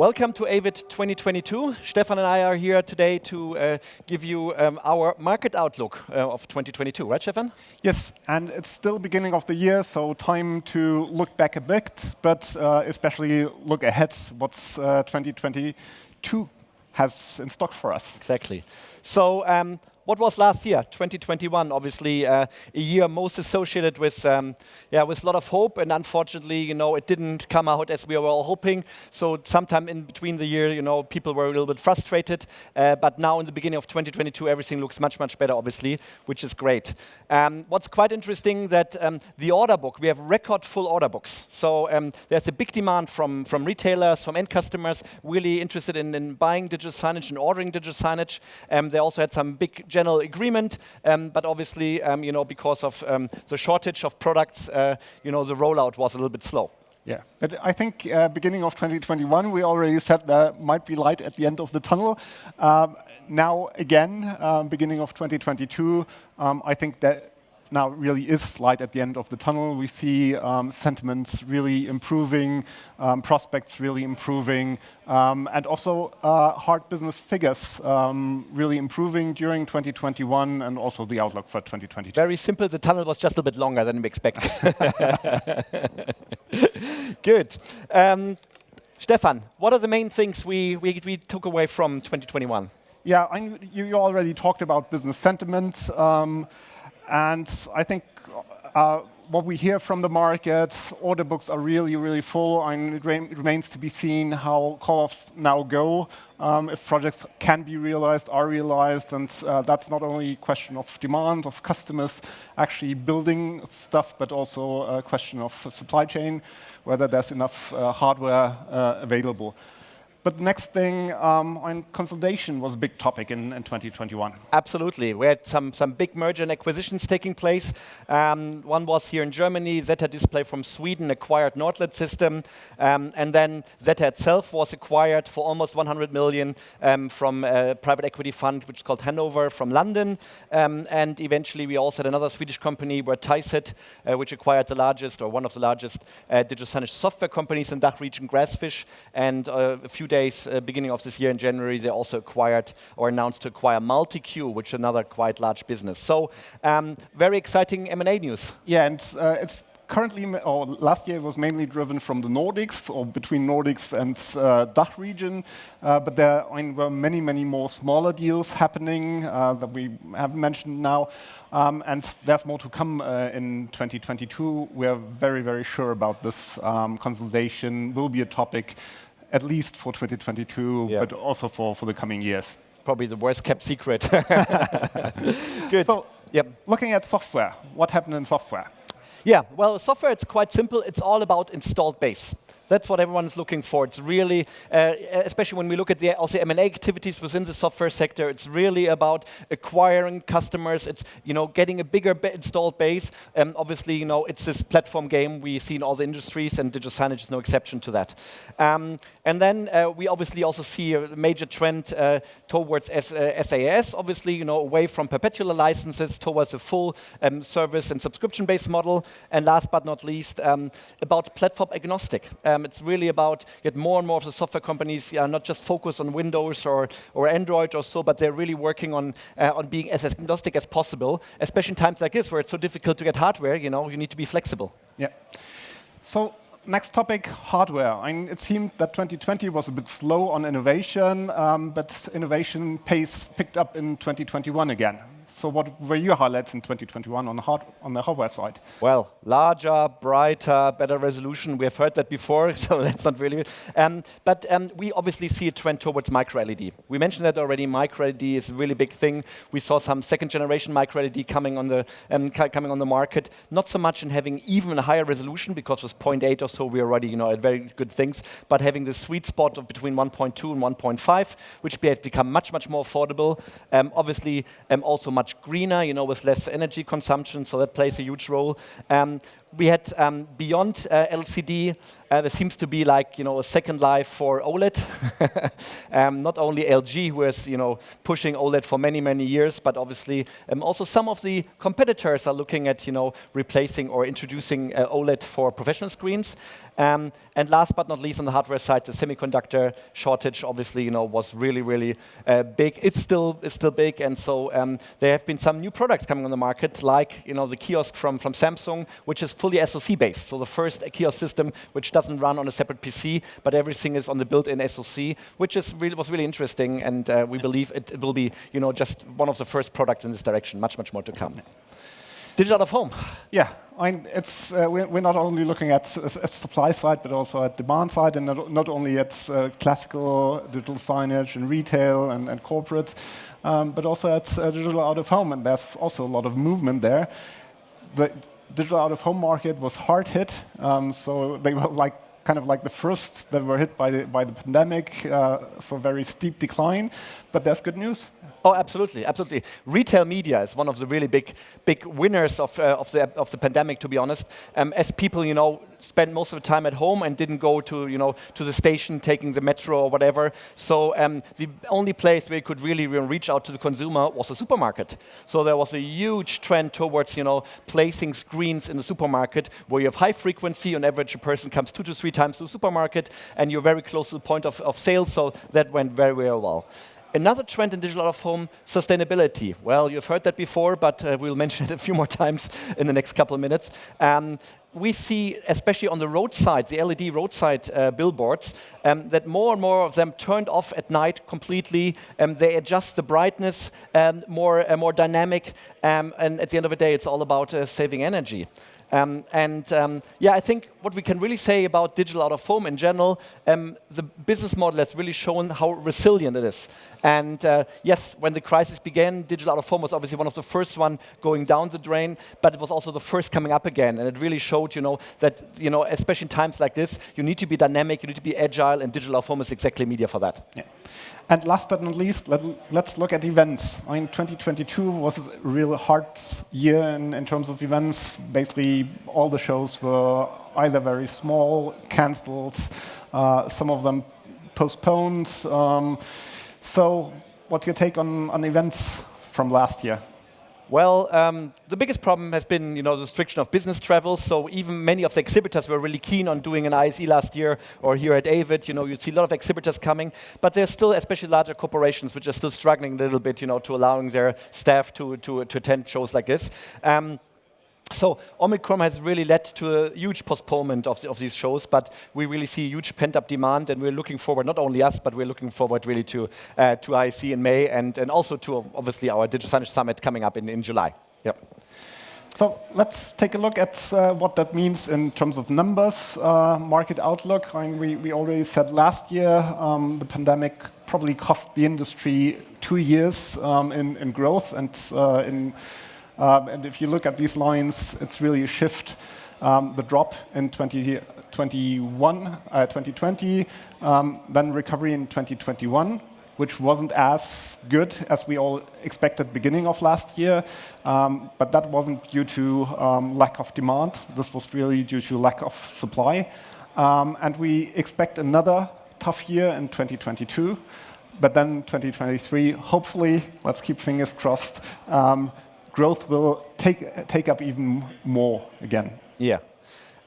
Welcome to AVID 2022. Stefan and I are here today to give you our market outlook of 2022, right, Stefan? Yes, and it's still beginning of the year, so time to look back a bit, but especially look ahead what's 2022 has in stock for us. Exactly. So what was last year, 2021? Obviously, a year most associated with with a lot of hope, and unfortunately, it didn't come out as we were all hoping. So sometime in between the year, people were a little bit frustrated. But now, in the beginning of 2022, everything looks much, much better, obviously, which is great. What's quite interesting that the order book, we have record full order books. So there's a big demand from retailers, from end customers, really interested in buying digital signage and ordering digital signage. They also had some big general agreement, but obviously, because of the shortage of products, the rollout was a little bit slow. Yeah, but I think beginning of 2021, we already said there might be light at the end of the tunnel. Now again, beginning of 2022, I think that now really is light at the end of the tunnel. We see sentiments really improving, prospects really improving, and also hard business figures really improving during 2021 and also the outlook for 2022. Very simple, the tunnel was just a bit longer than we expected. Good. Stefan, what are the main things we took away from 2021? Yeah, you already talked about business sentiment. And I think what we hear from the market, order books are really, really full, and it remains to be seen how call-offs now go, if projects can be realized, are realized, and that's not only a question of demand, of customers actually building stuff, but also a question of supply chain, whether there's enough hardware available. But the next thing, on consolidation was a big topic in 2021. Absolutely. We had some big merger and acquisitions taking place. One was here in Germany. Zeta Display from Sweden acquired Nordlet System. And then Zeta itself was acquired for almost 100 million from a private equity fund, which is called Hanover from London. And eventually, we also had another Swedish company, Vertiseit, which acquired the largest, or one of the largest, digital signage software companies in DACH region, Grassfish. And a few days, beginning of this year in January, they also acquired or announced to acquire MultiQ, which is another quite large business. So very exciting M&A news. Yeah, and it's currently, or last year, it was mainly driven from the Nordics, or between Nordics and DACH region. But there were many, many more smaller deals happening that we haven't mentioned now. And there's more to come in 2022. We're very, very sure about this. Consolidation will be a topic, at least for 2022, but also for the coming years. It's probably the worst kept secret. Good. So, looking at software, what happened in software? Yeah, well, software, it's quite simple. It's all about installed base. That's what everyone is looking for. It's really, especially when we look at the also M&A activities within the software sector, it's really about acquiring customers. It's getting a bigger installed base. Obviously, it's this platform game we see in all the industries, and digital signage is no exception to that. And then we obviously also see a major trend towards SaaS, obviously, away from perpetual licenses towards a full service and subscription-based model. And last but not least, about platform agnostic. It's really about more and more of the software companies are not just focused on Windows or Android or so, but they're really working on being as agnostic as possible, especially in times like this where it's so difficult to get hardware. You need to be flexible. Yeah. So next topic, hardware. It seemed that 2020 was a bit slow on innovation, but innovation pace picked up in 2021 again. So what were your highlights in 2021 on the hardware side? Well, larger, brighter, better resolution. We have heard that before, so that's not really. But we obviously see a trend towards micro LED. We mentioned that already. Micro LED is a really big thing. We saw some second-generation micro LED coming on the market. Not so much in having even a higher resolution, because with 0.8 or so we already at very good things. But having the sweet spot of between 1.2 and 1.5, which has become much more affordable. Obviously, also much greener, with less energy consumption, so that plays a huge role. we had beyond LCD, there seems to be like a second life for OLED. Not only LG, who is pushing OLED for many many years, but obviously also some of the competitors are looking at replacing or introducing OLED for professional screens. And last but not least, on the hardware side, the semiconductor shortage obviously was really big. It's still big, and so there have been some new products coming on the market, like the kiosk from Samsung, which is fully SoC based. So the first kiosk system which doesn't run on a separate PC, but everything is on the built-in SoC, which was really interesting, and we believe it will be just one of the first products in this direction. Much more to come. Digital out of home. Yeah, we're not only looking at supply side, but also at demand side, and not only at classical digital signage and retail and corporate, but also at digital out of home, and there's also a lot of movement there. The digital out of home market was hard hit, so they were kind of like the first that were hit by the pandemic, so very steep decline. But there's good news. Oh, absolutely. Retail media is one of the really big winners of the pandemic, to be honest. As people, spent most of the time at home and didn't go to the station, taking the metro or whatever. So the only place where you could really reach out to the consumer was a supermarket. So there was a huge trend towards placing screens in the supermarket where you have high frequency. On average, a person comes 2 to 3 times to the supermarket, and you're very close to the point of sale. So that went very well. Another trend in digital out of home, sustainability. Well, you've heard that before, but we'll mention it a few more times in the next couple of minutes. We see, especially on the roadside, the LED roadside billboards, that more and more of them turned off at night completely. They adjust the brightness, more dynamic, and at the end of the day, it's all about saving energy. I think what we can really say about digital out of home in general, the business model has really shown how resilient it is. And yes, when the crisis began, digital out of home was obviously one of the first one going down the drain, but it was also the first coming up again. And it really showed, that especially in times like this, you need to be dynamic, you need to be agile, and digital out of home is exactly media for that. Yeah. And last but not least, let's look at events. 2022 was a real hard year in terms of events. Basically, all the shows were either very small, cancelled, some of them postponed. So what's your take on events from last year? Well, the biggest problem has been, the restriction of business travel. So even many of the exhibitors were really keen on doing an ISE last year, or here at AVID. You see a lot of exhibitors coming, but there's still, especially larger corporations, which are still struggling a little bit, to allowing their staff to attend shows like this. So Omicron has really led to a huge postponement of these shows, but we really see a huge pent-up demand, and we're looking forward, not only us, but we're looking forward really to ISE in May, and also to obviously our Digital Signage Summit coming up in July. Yep. So let's take a look at what that means in terms of numbers, market outlook. We already said last year the pandemic probably cost the industry 2 years in growth, and if you look at these lines, it's really a shift. The drop in 2020, then recovery in 2021, which wasn't as good as we all expected beginning of last year, but that wasn't due to lack of demand. This was really due to lack of supply. And we expect another tough year in 2022, but then 2023, hopefully, let's keep fingers crossed, growth will take up even more again. Yeah.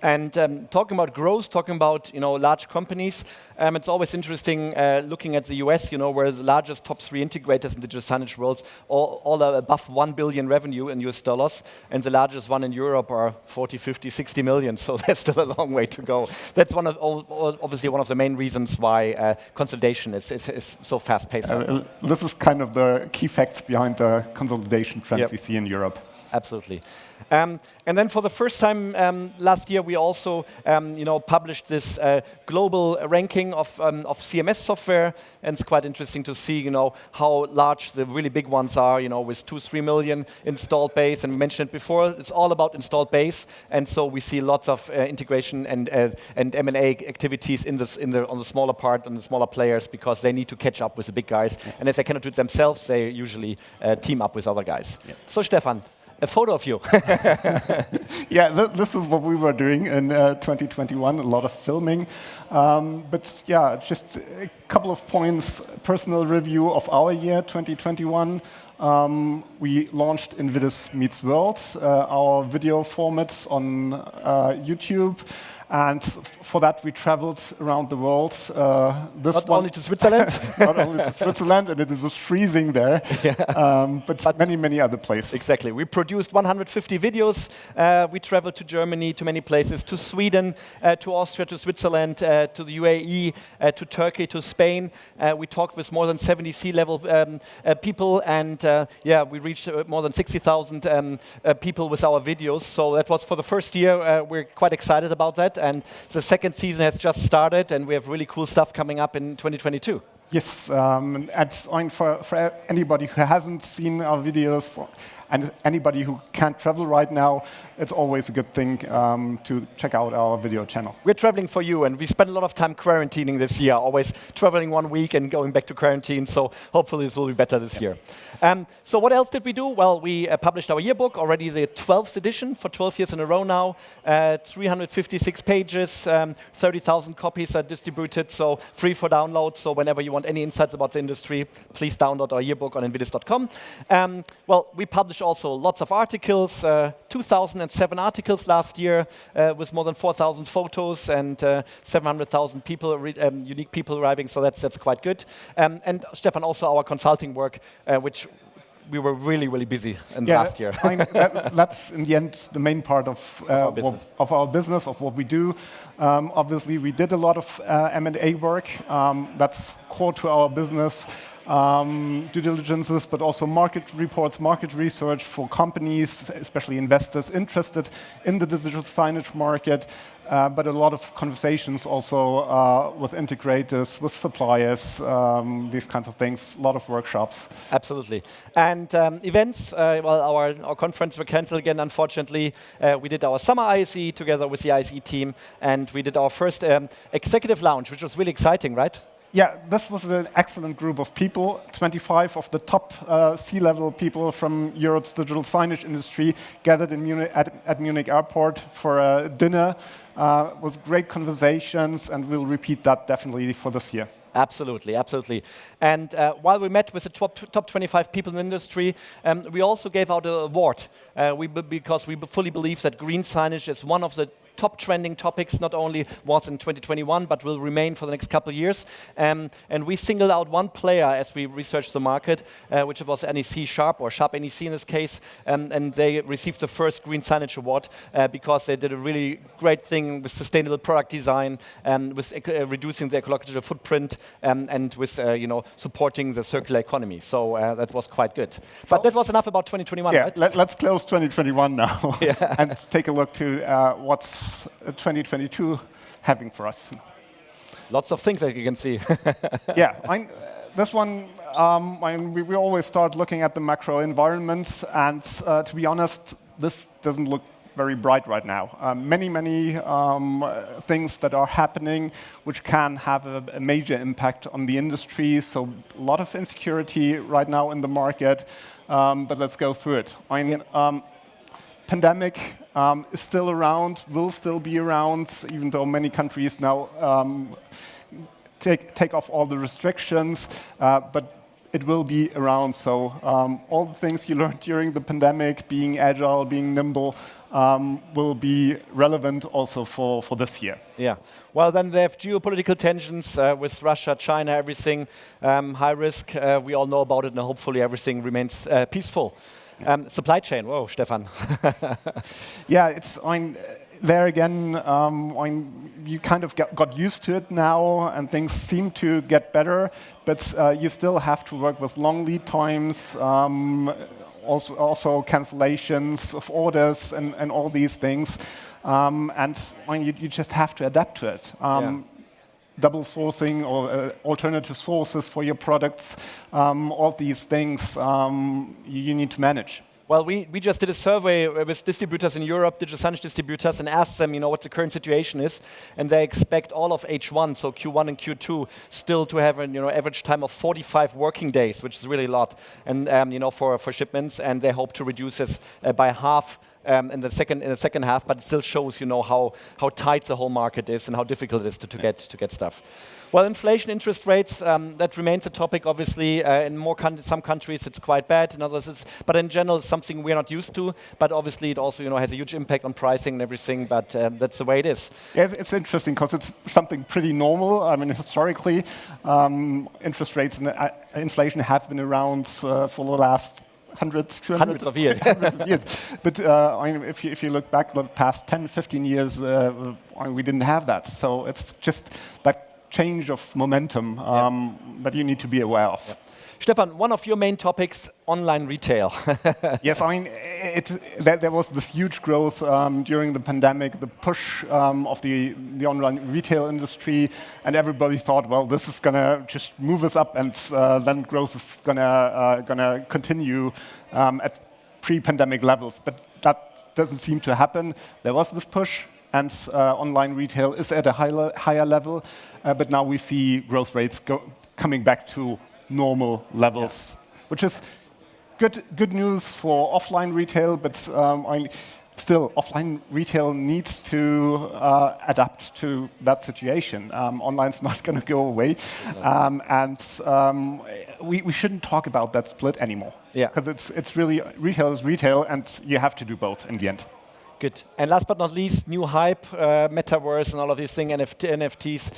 And talking about growth, talking about large companies, it's always interesting looking at the US, where the largest top 3 integrators in digital signage world all are above 1 billion revenue in US dollars, and the largest one in Europe are 40, 50, 60 million. So there's still a long way to go. That's obviously one of the main reasons why consolidation is so fast paced. This is kind of the key facts behind the consolidation trend we see in Europe. Absolutely. And then for the first time last year, we also published this global ranking of CMS software, and it's quite interesting to see how large the really big ones are, with 2-3 million installed base. And we mentioned it before, it's all about installed base, and so we see lots of integration and M&A activities on the smaller part, on the smaller players, because they need to catch up with the big guys. Yeah. And if they cannot do it themselves, they usually team up with other guys. Yeah. So Stefan, a photo of you. Yeah, this is what we were doing in 2021, a lot of filming. But yeah, just a couple of points, personal review of our year, 2021. We launched Invidis Meets World, our video formats on YouTube. And for that, we traveled around the world. Not only to Switzerland. Not only to Switzerland, and it was freezing there, but many, many other places. Exactly. We produced 150 videos. We traveled to Germany, to many places, to Sweden, to Austria, to Switzerland, to the UAE, to Turkey, to Spain. We talked with more than 70 C-level people, and we reached more than 60,000 people with our videos. So that was for the first year. We're quite excited about that. And the second season has just started, and we have really cool stuff coming up in 2022. Yes, and for anybody who hasn't seen our videos and anybody who can't travel right now, it's always a good thing to check out our video channel. We're traveling for you, and we spent a lot of time quarantining this year, always traveling 1 week and going back to quarantine, so hopefully this will be better this year. So what else did we do? Well, we published our yearbook, already the 12th edition for 12 years in a row now, 356 pages, 30,000 copies are distributed, so free for download, so whenever you want any insights about the industry, please download our yearbook on invidis.com. Well, we published also lots of articles, 2,007 articles last year, with more than 4,000 photos and 700,000 people, unique people arriving, so that's quite good. And Stefan, also our consulting work, which we were really, really busy in last year. That's in the end the main part of our business, of what we do. Obviously, we did a lot of M&A work. That's core to our business. Due diligences, but also market reports, market research for companies, especially investors interested in the digital signage market, but a lot of conversations also with integrators, with suppliers, these kinds of things, a lot of workshops. Absolutely. And events, well, our conference were cancelled again, unfortunately. We did our summer ISE together with the ISE team, and we did our first executive lounge, which was really exciting, right? Yeah, this was an excellent group of people. 25 of the top C-level people from Europe's digital signage industry gathered in Munich, at Munich Airport for a dinner. With great conversations, and we'll repeat that definitely for this year. Absolutely, absolutely. And while we met with the top 25 people in the industry, we also gave out an award because we fully believe that green signage is one of the top trending topics, not only was in 2021, but will remain for the next couple of years. And we singled out one player as we researched the market, which was NEC Sharp, or Sharp NEC in this case, and they received the first Green Signage Award because they did a really great thing with sustainable product design, with reducing the ecological footprint, and with supporting the circular economy. So that was quite good. But that was enough about 2021, right? Let's close 2021 now and take a look to what's 2022 having for us. Lots of things that you can see. This one, we always start looking at the macro environment, and to be honest, this doesn't look very bright right now. Many things that are happening which can have a major impact on the industry, so a lot of insecurity right now in the market, but let's go through it. Pandemic is still around, will still be around, even though many countries now take off all the restrictions, but it will be around. So all the things you learned during the pandemic, being agile, being nimble, will be relevant also for this year. Yeah. Well, then they have geopolitical tensions with Russia, China, everything, high risk. We all know about it, and hopefully everything remains peaceful. Supply chain, whoa, Stefan. It's there again. You kind of got used to it now, and things seem to get better, but you still have to work with long lead times, also cancellations of orders, and all these things. And you just have to adapt to it. Double sourcing or alternative sources for your products, all these things you need to manage. Well, we just did a survey with distributors in Europe, digital signage distributors, and asked them, what the current situation is, and they expect all of H1, so Q1 and Q2, still to have an average time of 45 working days, which is really a lot, and for shipments, and they hope to reduce this by half. In the second half, but it still shows, how tight the whole market is and how difficult it is to get stuff. Well, inflation, interest rates, that remains a topic. Obviously, in some countries it's quite bad, in others but in general it's something we're not used to. But obviously it also, has a huge impact on pricing and everything. But that's the way it is. Yeah, it's interesting because it's something pretty normal. I mean, historically, interest rates and inflation have been around for the last hundreds of years. But if you look back the past 10, 15 years, we didn't have that. So it's just that change of momentum that you need to be aware of. Yeah. Stefan, one of your main topics, online retail. Yes, there was this huge growth during the pandemic, the push of the online retail industry, and everybody thought, well, this is going to just move us up, and then growth is going to continue at pre-pandemic levels. But that doesn't seem to happen. There was this push, and online retail is at a higher level, but now we see growth rates coming back to normal levels, which is good news for offline retail, but still offline retail needs to adapt to that situation. Online's not going to go away, and we shouldn't talk about that split anymore, because it's really retail is retail, and you have to do both in the end. Good. And last but not least, new hype, Metaverse and all of these things, NFTs,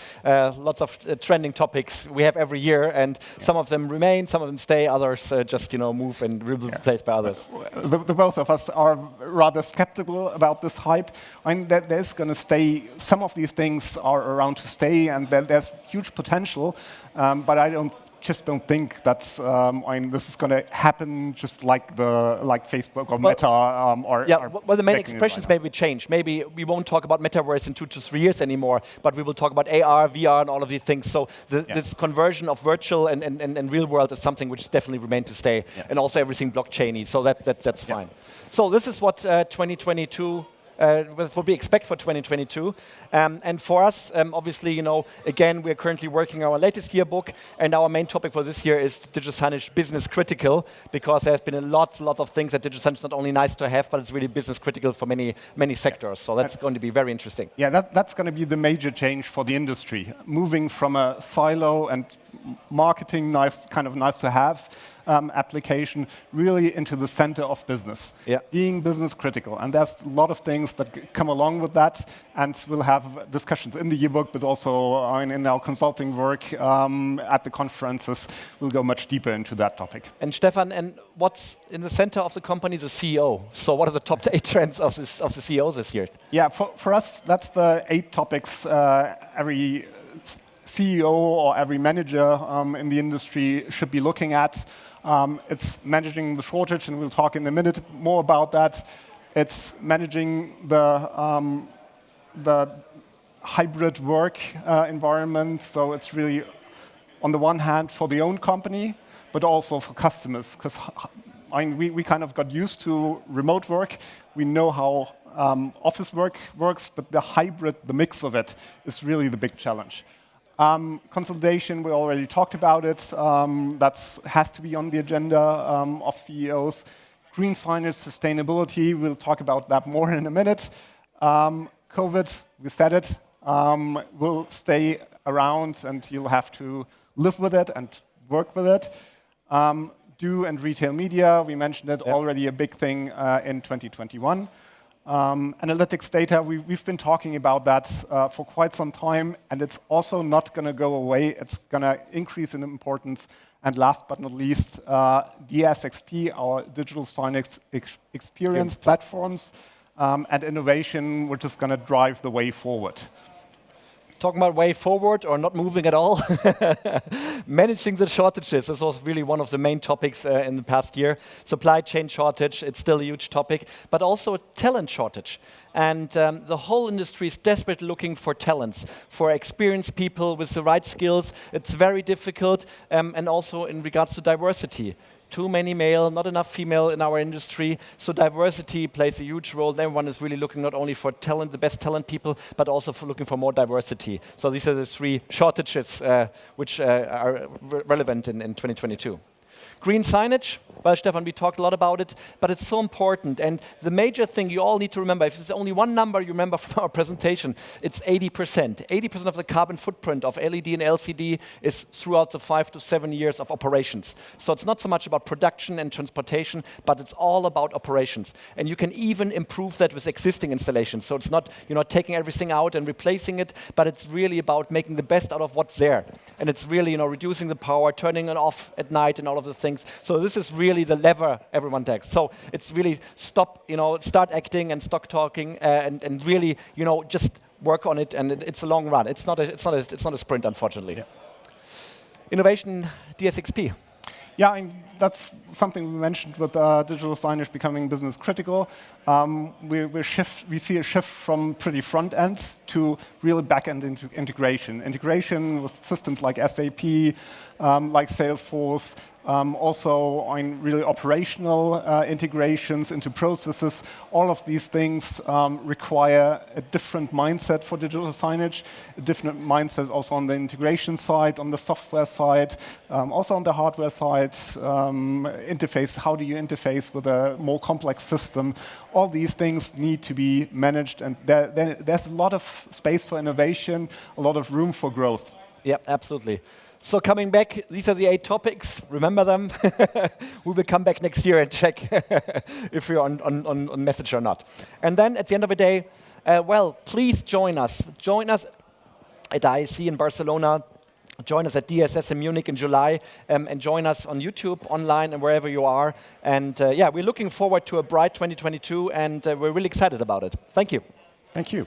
lots of trending topics we have every year, and some of them remain, some of them stay, others just move and will be replaced by others. The both of us are rather skeptical about this hype. I mean, there's going to stay, some of these things are around to stay, and there's huge potential, but I just don't think that's this is going to happen just like Facebook or Meta well, the main expressions maybe change. Maybe we won't talk about Metaverse in 2 to 3 years anymore, but we will talk about AR, VR, and all of these things. So this conversion of virtual and real world is something which definitely remains to stay, and also everything blockchainy. So that's fine. So this is what 2022. What we expect for 2022. And for us, obviously, again, we're currently working on our latest yearbook, and our main topic for this year is digital signage business critical, because there's been a lot of things that digital signage is not only nice to have, but it's really business critical for many sectors. So that's going to be very interesting. Yeah, that's going to be the major change for the industry, moving from a silo and marketing nice to have application really into the center of business, being business critical. And there's a lot of things that come along with that, and we'll have discussions in the yearbook, but also in our consulting work at the conferences. We'll go much deeper into that topic. And Stefan, and what's in the center of the company is the CEO. So what are the top 8 trends of the CEOs this year? Yeah, for us, that's the 8 topics every CEO or every manager in the industry should be looking at. It's managing the shortage, and we'll talk in a minute more about that. It's managing the hybrid work environment. So it's really, on the one hand, for the own company, but also for customers, because we kind of got used to remote work. We know how office work works, but the hybrid, the mix of it, is really the big challenge. Consolidation, we already talked about it. That has to be on the agenda of CEOs. Green signage, sustainability, we'll talk about that more in a minute. COVID, we said it, will stay around, and you'll have to live with it and work with it. DooH and retail media, we mentioned it, already a big thing in 2021. Analytics data, we've been talking about that for quite some time, and it's also not going to go away. It's going to increase in importance. And last but not least, DSXP, our digital signage experience platforms, and innovation, which is going to drive the way forward. Talking about way forward or not moving at all. Managing the shortages, this was really one of the main topics in the past year. Supply chain shortage, it's still a huge topic, but also a talent shortage. And the whole industry is desperately looking for talents, for experienced people with the right skills. It's very difficult, and also in regards to diversity. too many male, not enough female in our industry. So diversity plays a huge role. Everyone is really looking not only for talent, the best talent people, but also for looking for more diversity. So these are the 3 shortages which are relevant in 2022. Green signage, well, Stefan, we talked a lot about it, but it's so important. And the major thing you all need to remember, if there's only one number you remember from our presentation, it's 80%. 80% of the carbon footprint of LED and LCD is throughout the 5 to 7 years of operations. So it's not so much about production and transportation, but it's all about operations. And you can even improve that with existing installations. So it's not taking everything out and replacing it, but it's really about making the best out of what's there. And it's really reducing the power, turning it off at night and all of the things. So this is really the lever everyone takes. So it's really start acting and stop talking and really, just work on it. And it's a long run. It's not a sprint, unfortunately. Yeah. Innovation, DSXP. Yeah, and that's something we mentioned with digital signage becoming business critical. We see a shift from pretty front end to really back end into integration. Integration with systems like SAP, like Salesforce, also on really operational integrations into processes. All of these things require a different mindset for digital signage, a different mindset also on the integration side, on the software side, also on the hardware side, interface. How do you interface with a more complex system? All these things need to be managed, and there's a lot of space for innovation, a lot of room for growth. Yeah, absolutely. So coming back, these are the 8 topics. Remember them. We will come back next year and check if you're on message or not. And then at the end of the day, please join us. Join us at ISC in Barcelona. Join us at DSS in Munich in July, and join us on YouTube, online, and wherever you are. And we're looking forward to a bright 2022, and we're really excited about it. Thank you. Thank you.